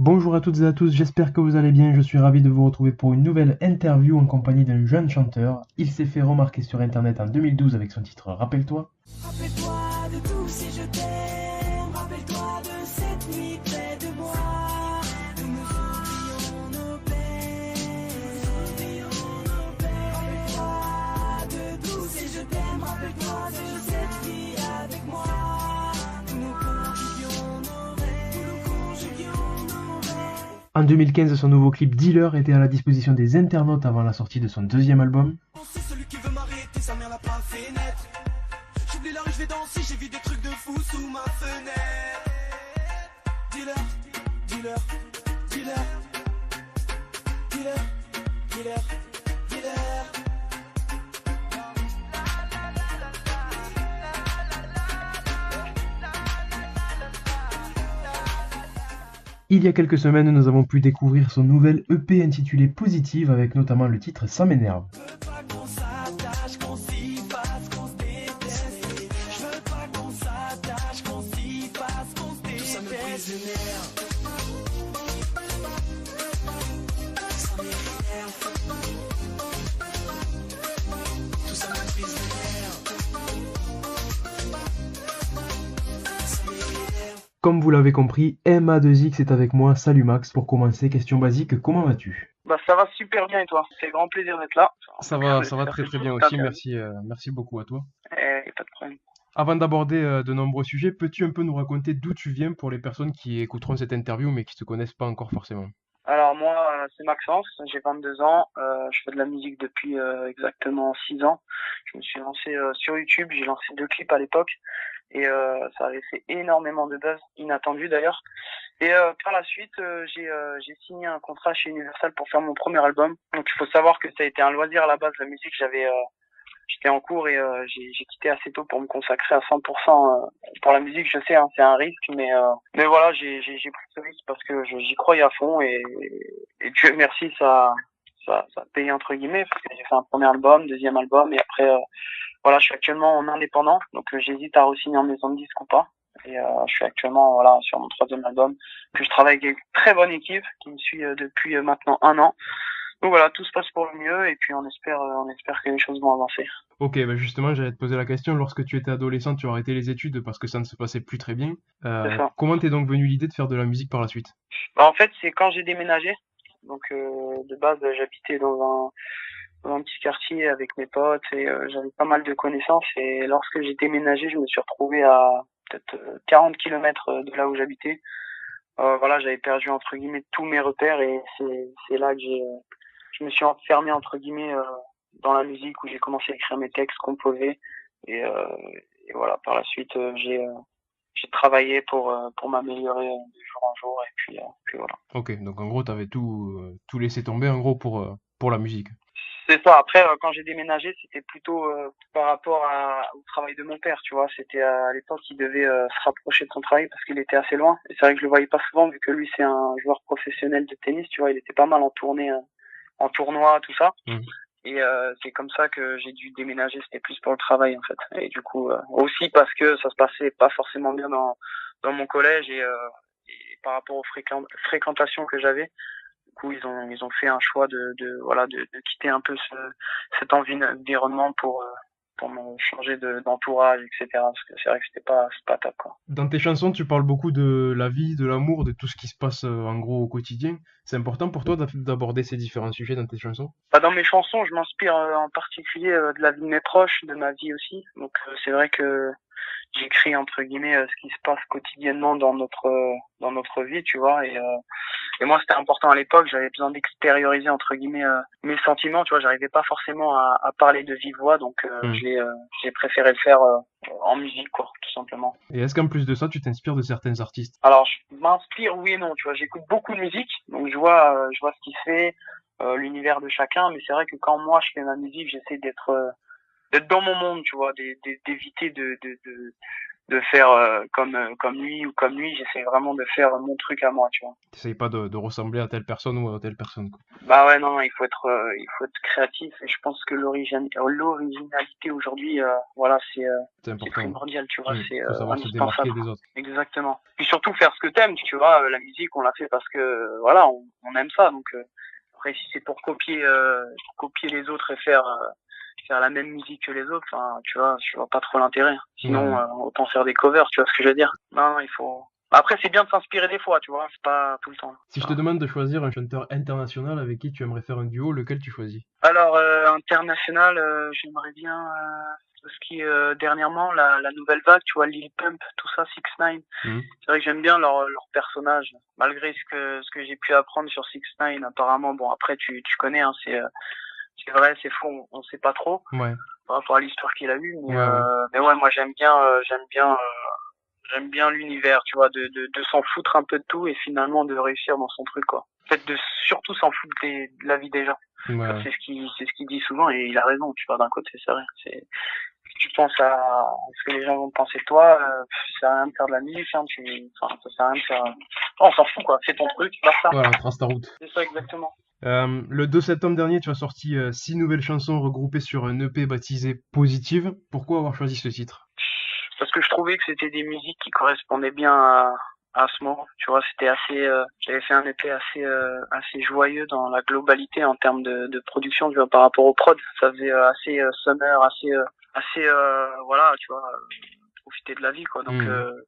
Bonjour à toutes et à tous, j'espère que vous allez bien. Je suis ravi de vous retrouver pour une nouvelle interview en compagnie d'un jeune chanteur. Il s'est fait remarquer sur internet en 2012 avec son titre Rappelle-toi. Rappelle-toi de tout si je t'aime. Rappelle-toi de cette nuit près de moi. Nous nous oublions nos peines. Rappelle-toi de tout si je t'aime. Rappelle-toi de cette vie avec moi. Nous conjuguions nos rêves. Nous conjuguions nos rêves. En 2015, son nouveau clip Dealer était à la disposition des internautes avant la sortie de son deuxième album. C'est celui qui veut m'arrêter, sa mère l'a pas fait naître. J'oublie la rue, je vais danser, j'ai vu des trucs de fou sous ma fenêtre. Dealer, dealer, dealer, dealer, dealer, dealer. Il y a quelques semaines, nous avons pu découvrir son nouvel EP intitulé Positive avec notamment le titre Ça m'énerve. Je veux pas qu'on s'attache, qu'on s'y fasse, qu'on se déteste. Je veux pas qu'on s'attache, qu'on s'y fasse, qu'on se déteste. Tout ça me brise les nerfs. Ça m'énerve. Tout ça me brise les nerfs. Ça m'énerve. Comme vous l'avez compris, MA2X est avec moi. Salut Max, pour commencer, question basique, comment vas-tu? Bah ça va super bien et toi? C'est un grand plaisir d'être là. Ça va très très bien aussi, merci beaucoup à toi. Pas de problème. Avant d'aborder de nombreux sujets, peux-tu un peu nous raconter d'où tu viens pour les personnes qui écouteront cette interview mais qui ne te connaissent pas encore forcément? Alors moi c'est Maxence, j'ai 22 ans, je fais de la musique depuis exactement 6 ans. Je me suis lancé sur YouTube, j'ai lancé 2 clips à l'époque et ça avait fait énormément de buzz, inattendu d'ailleurs. Et par la suite j'ai signé un contrat chez Universal pour faire mon premier album. Donc il faut savoir que ça a été un loisir à la base, la musique, j'étais en cours et j'ai quitté assez tôt pour me consacrer à 100% pour la musique. Je sais, hein, c'est un risque, mais voilà, j'ai pris ce risque parce que j'y croyais à fond et Dieu merci, ça a payé entre guillemets parce que j'ai fait un premier album, deuxième album et après voilà, je suis actuellement en indépendant, donc j'hésite à re-signer en maison de disque ou pas. Et je suis actuellement voilà sur mon troisième album que je travaille avec une très bonne équipe qui me suit depuis maintenant 1 an. Donc voilà, tout se passe pour le mieux et puis on espère que les choses vont avancer. Ok, bah justement, j'allais te poser la question. Lorsque tu étais adolescent, tu as arrêté les études parce que ça ne se passait plus très bien. C'est ça. Comment t'es donc venue l'idée de faire de la musique par la suite? Bah, en fait, c'est quand j'ai déménagé. Donc de base, j'habitais dans un petit quartier avec mes potes et j'avais pas mal de connaissances. Et lorsque j'ai déménagé, je me suis retrouvé à peut-être 40 kilomètres de là où j'habitais. Voilà, j'avais perdu entre guillemets tous mes repères et c'est là que je me suis enfermé entre guillemets dans la musique où j'ai commencé à écrire mes textes, composer et, euh, et voilà. Par la suite, j'ai travaillé pour m'améliorer de jour en jour et puis voilà. Ok, donc en gros, t'avais tout laissé tomber en gros pour la musique. C'est ça. Après, quand j'ai déménagé, c'était plutôt par rapport au travail de mon père, tu vois. C'était à l'époque, il devait se rapprocher de son travail parce qu'il était assez loin. Et c'est vrai que je le voyais pas souvent vu que lui, c'est un joueur professionnel de tennis, tu vois. Il était pas mal en tournée, en tournoi, tout ça. Mhm. Et c'est comme ça que j'ai dû déménager. C'était plus pour le travail, en fait. Et du coup, aussi parce que ça se passait pas forcément bien dans mon collège et par rapport aux fréquentations que j'avais. Du coup, ils ont fait un choix de quitter un peu cet environnement pour me changer d'entourage, etc. Parce que c'est vrai que c'est pas top, quoi. Dans tes chansons, tu parles beaucoup de la vie, de l'amour, de tout ce qui se passe en gros au quotidien. C'est important pour toi d'aborder ces différents sujets dans tes chansons? Bah, dans mes chansons, je m'inspire en particulier de la vie de mes proches, de ma vie aussi. Donc, c'est vrai que j'écris entre guillemets ce qui se passe quotidiennement dans notre vie, tu vois. Et moi, c'était important à l'époque. J'avais besoin d'extérioriser entre guillemets mes sentiments, tu vois. J'arrivais pas forcément à parler de vive voix, donc Mhm. j'ai préféré le faire en musique, quoi, tout simplement. Et est-ce qu'en plus de ça, tu t'inspires de certains artistes? Alors, je m'inspire, oui et non, tu vois. J'écoute beaucoup de musique, donc je vois ce qui se fait, l'univers de chacun. Mais c'est vrai que quand moi je fais ma musique, j'essaie d'être dans mon monde, tu vois, d'éviter faire comme lui ou comme lui. J'essaie vraiment de faire mon truc à moi, tu vois. T'essayes pas de ressembler à telle personne ou à telle personne, quoi. Bah ouais, non, il faut être créatif et je pense que l'originalité aujourd'hui, voilà, C'est c'est important. primordial, tu vois, c'est Faut savoir se démarquer indispensable. des autres. Exactement. Puis surtout faire ce que t'aimes, tu vois, la musique, on l'a fait parce que, voilà, on aime ça, donc après, si c'est pour copier les autres et faire la même musique que les autres, enfin, tu vois, je vois pas trop l'intérêt. Sinon, Ouais. autant faire des covers, tu vois ce que je veux dire. Non, il faut. Après, c'est bien de s'inspirer des fois, tu vois, c'est pas tout le temps. Si je te demande de choisir un chanteur international avec qui tu aimerais faire un duo, lequel tu choisis? Alors, international, j'aimerais bien tout ce qui est dernièrement la nouvelle vague, tu vois, Lil Pump, tout ça, 6ix9ine. Mhm. C'est vrai que j'aime bien leur personnage, malgré ce que j'ai pu apprendre sur 6ix9ine. Apparemment, bon, après tu connais, hein, c'est vrai, c'est faux, on sait pas trop Ouais. par rapport à l'histoire qu'il a eue, Ouais. mais ouais, moi j'aime bien l'univers, tu vois, de s'en foutre un peu de tout et finalement de réussir dans son truc, quoi. En fait, de surtout s'en foutre de la vie des gens. Ouais. C'est ce qu'il dit souvent et il a raison, tu vois, d'un côté, c'est vrai. Si tu penses à ce que les gens vont penser de toi, ça sert à rien de faire de la musique, hein, ça sert à rien de faire, oh, on s'en fout, quoi. Fais ton truc, basta. Voilà, trace ta route. C'est ça, exactement. Le 2 septembre dernier, tu as sorti 6 nouvelles chansons regroupées sur un EP baptisé Positive. Pourquoi avoir choisi ce titre? Parce que je trouvais que c'était des musiques qui correspondaient bien à ce moment. Tu vois, c'était j'avais fait un EP assez joyeux dans la globalité en termes de production, tu vois, par rapport au prod. Ça faisait assez summer, voilà, tu vois, profiter de la vie, quoi. Donc,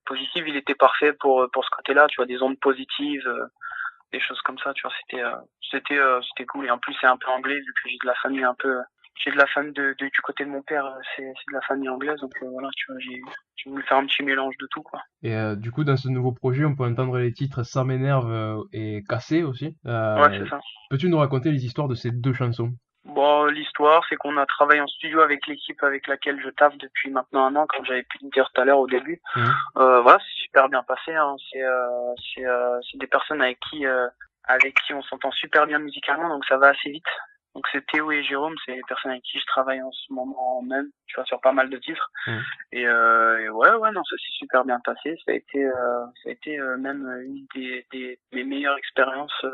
Positive, il était parfait pour ce côté-là, tu vois, des ondes positives, des choses comme ça, tu vois, c'était cool. Et en plus, c'est un peu anglais, vu que j'ai de la famille un peu, j'ai de la famille du côté de mon père, c'est de la famille anglaise, donc voilà, tu vois, j'ai voulu faire un petit mélange de tout, quoi. Et du coup, dans ce nouveau projet, on peut entendre les titres Ça m'énerve et Cassé aussi. Ouais, c'est ça. Peux-tu nous raconter les histoires de ces deux chansons? Bon, l'histoire, c'est qu'on a travaillé en studio avec l'équipe avec laquelle je taffe depuis maintenant un an, comme j'avais pu le dire tout à l'heure au début. Voilà, c'est super bien passé, hein. C'est des personnes avec qui on s'entend super bien musicalement, donc ça va assez vite. Donc c'est Théo et Jérôme, c'est les personnes avec qui je travaille en ce moment même, tu vois, sur pas mal de titres. Et ouais, non, ça s'est super bien passé. Ça a été même une des mes meilleures expériences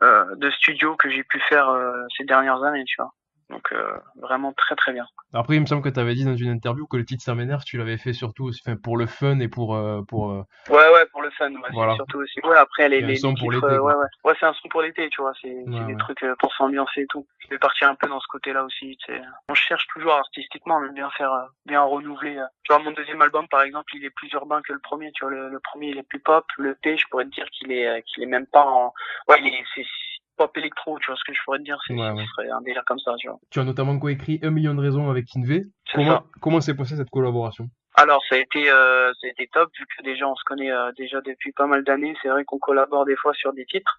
de studio que j'ai pu faire ces dernières années, tu vois. Donc vraiment très très bien. Après, il me semble que tu avais dit dans une interview que le titre Ça m'énerve, tu l'avais fait surtout aussi, enfin, pour le fun et pour Ouais, pour le fun, ouais, voilà. C'est surtout aussi. Ouais, après Et un son pour titres, l'été, quoi. ouais, c'est un son pour l'été, tu vois, c'est Ouais. des trucs pour s'ambiancer et tout. Je vais partir un peu dans ce côté-là aussi, tu sais. On cherche toujours artistiquement, on aime bien faire, bien renouveler. Tu vois, mon deuxième album, par exemple, il est plus urbain que le premier, tu vois, le premier, il est plus pop. Le P, je pourrais te dire qu'il est même pas ouais, c'est pop électro, tu vois ce que je pourrais te dire, ce serait un délire comme ça, tu vois. Tu as notamment coécrit 1 million de raisons avec Kinvé. C'est ça. Comment s'est passée cette collaboration? Alors ça a été top vu que déjà on se connaît déjà depuis pas mal d'années. C'est vrai qu'on collabore des fois sur des titres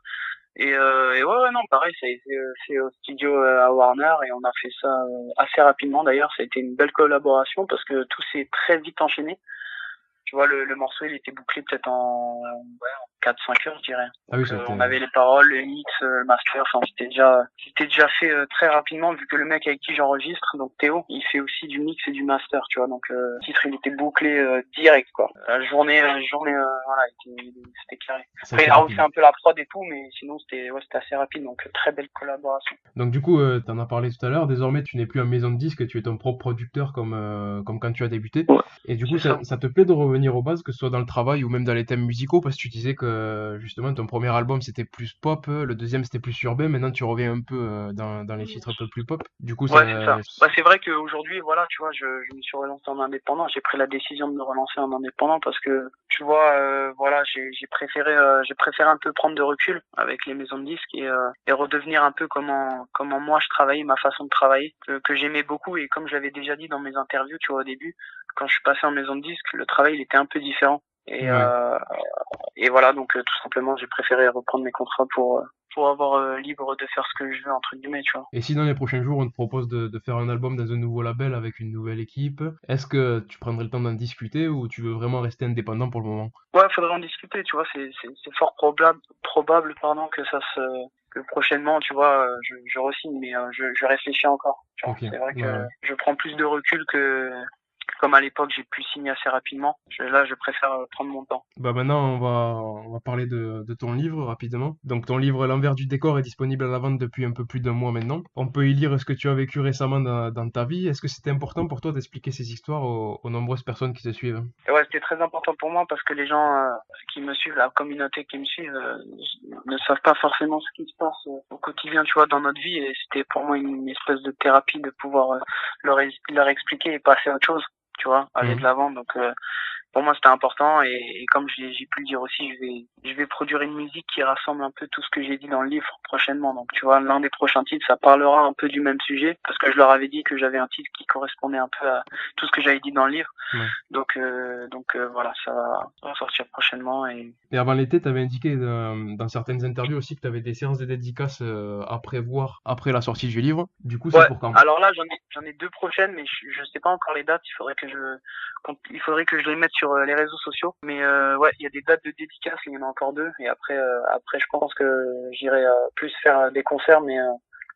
et ouais non pareil ça a été fait au studio à Warner et on a fait ça assez rapidement d'ailleurs. Ça a été une belle collaboration parce que tout s'est très vite enchaîné. Tu vois le morceau il était bouclé peut-être en 4-5 heures je dirais. Donc, on avait les paroles, le mix, le master, enfin c'était déjà fait très rapidement vu que le mec avec qui j'enregistre, donc Théo, il fait aussi du mix et du master, tu vois. Donc le titre il était bouclé direct quoi. La journée voilà, c'était carré. Après il a refait un peu la prod et tout, mais sinon c'était assez rapide, donc très belle collaboration. Donc du coup, t'en as parlé tout à l'heure, désormais tu n'es plus en maison de disque, tu es ton propre producteur comme quand tu as débuté. Ouais, et du coup, ça te plaît de revenir aux bases, que ce soit dans le travail ou même dans les thèmes musicaux, parce que tu disais que justement ton premier album c'était plus pop, le deuxième c'était plus urbain, maintenant tu reviens un peu dans les titres un peu plus pop. Du coup, ouais, c'est ça. Bah, c'est vrai qu'aujourd'hui, voilà, tu vois, je me suis relancé en indépendant. J'ai pris la décision de me relancer en indépendant parce que, tu vois, voilà, j'ai préféré un peu prendre de recul avec les maisons de disques et redevenir un peu comment moi je travaillais, ma façon de travailler, que j'aimais beaucoup. Et comme je l'avais déjà dit dans mes interviews, tu vois, au début, quand je suis passé en maison de disques, le travail il était un peu différent. Et voilà, donc tout simplement, j'ai préféré reprendre mes contrats pour avoir libre de faire ce que je veux entre guillemets, tu vois. Et si dans les prochains jours on te propose de faire un album dans un nouveau label avec une nouvelle équipe, est-ce que tu prendrais le temps d'en discuter ou tu veux vraiment rester indépendant pour le moment? Ouais, faudrait en discuter, tu vois, c'est fort probable pardon que prochainement, tu vois, je re-signe, mais je réfléchis encore. Tu vois. Okay. C'est vrai que je prends plus de recul comme à l'époque, j'ai pu signer assez rapidement. Là, je préfère prendre mon temps. Bah maintenant, on va parler de ton livre rapidement. Donc ton livre L'envers du décor est disponible à la vente depuis un peu plus d'un mois maintenant. On peut y lire ce que tu as vécu récemment dans ta vie. Est-ce que c'était important pour toi d'expliquer ces histoires aux nombreuses personnes qui te suivent? Et ouais, c'était très important pour moi parce que les gens qui me suivent, la communauté qui me suivent, ne savent pas forcément ce qui se passe au quotidien, tu vois, dans notre vie. Et c'était pour moi une espèce de thérapie de pouvoir leur expliquer et passer à autre chose, tu vois, aller de l'avant. Donc pour moi, c'était important et comme j'ai pu le dire aussi, je vais produire une musique qui rassemble un peu tout ce que j'ai dit dans le livre prochainement. Donc, tu vois, l'un des prochains titres, ça parlera un peu du même sujet parce que je leur avais dit que j'avais un titre qui correspondait un peu à tout ce que j'avais dit dans le livre. Ouais. Donc voilà, ça va sortir prochainement Et avant l'été, tu avais indiqué dans certaines interviews aussi que tu avais des séances de dédicaces à prévoir après la sortie du livre. Du coup, c'est ouais. pour quand? Alors là, j'en ai 2 prochaines, mais je sais pas encore les dates. Il faudrait que je les mette sur les réseaux sociaux. Mais ouais, il y a des dates de dédicaces, il y en a encore 2. Et après, je pense que j'irai plus faire des concerts, mais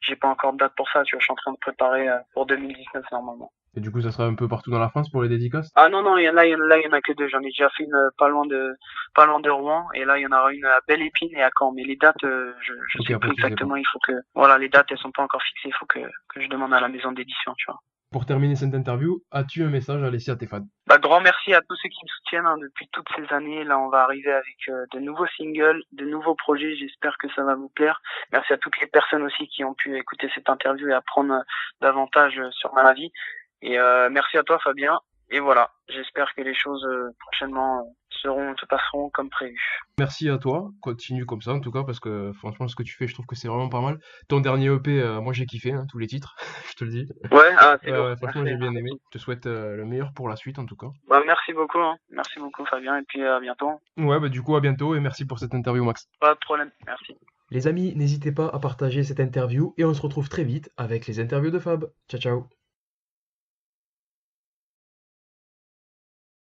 j'ai pas encore de date pour ça. Tu vois, je suis en train de préparer pour 2019 normalement. Et du coup, ça sera un peu partout dans la France pour les dédicaces? Ah non, il y en a que 2. J'en ai déjà fait une pas loin de Rouen, et là il y en aura une à Belle-Épine et à Caen. Mais les dates, je Ok, sais après, plus tu sais pas. exactement. Il faut que, voilà, les dates elles sont pas encore fixées. Il faut que je demande à la maison d'édition, tu vois. Pour terminer cette interview, as-tu un message à laisser à tes fans? Bah, grand merci à tous ceux qui me soutiennent depuis toutes ces années. Là, on va arriver avec de nouveaux singles, de nouveaux projets. J'espère que ça va vous plaire. Merci à toutes les personnes aussi qui ont pu écouter cette interview et apprendre davantage sur ma vie. Et merci à toi, Fabien. Et voilà, j'espère que les choses prochainement se passeront comme prévu. Merci à toi, continue comme ça en tout cas, parce que franchement, ce que tu fais, je trouve que c'est vraiment pas mal. Ton dernier EP, moi j'ai kiffé, hein, tous les titres, je te le dis. Ouais, c'est lourd. Ouais, franchement, Merci. j'ai bien aimé. Je te souhaite le meilleur pour la suite en tout cas. Bah, merci beaucoup, hein. Merci beaucoup, Fabien. Et puis à bientôt. Ouais, bah du coup, à bientôt et merci pour cette interview, Max. Pas de problème. Merci. Les amis, n'hésitez pas à partager cette interview et on se retrouve très vite avec les interviews de Fab. Ciao, ciao.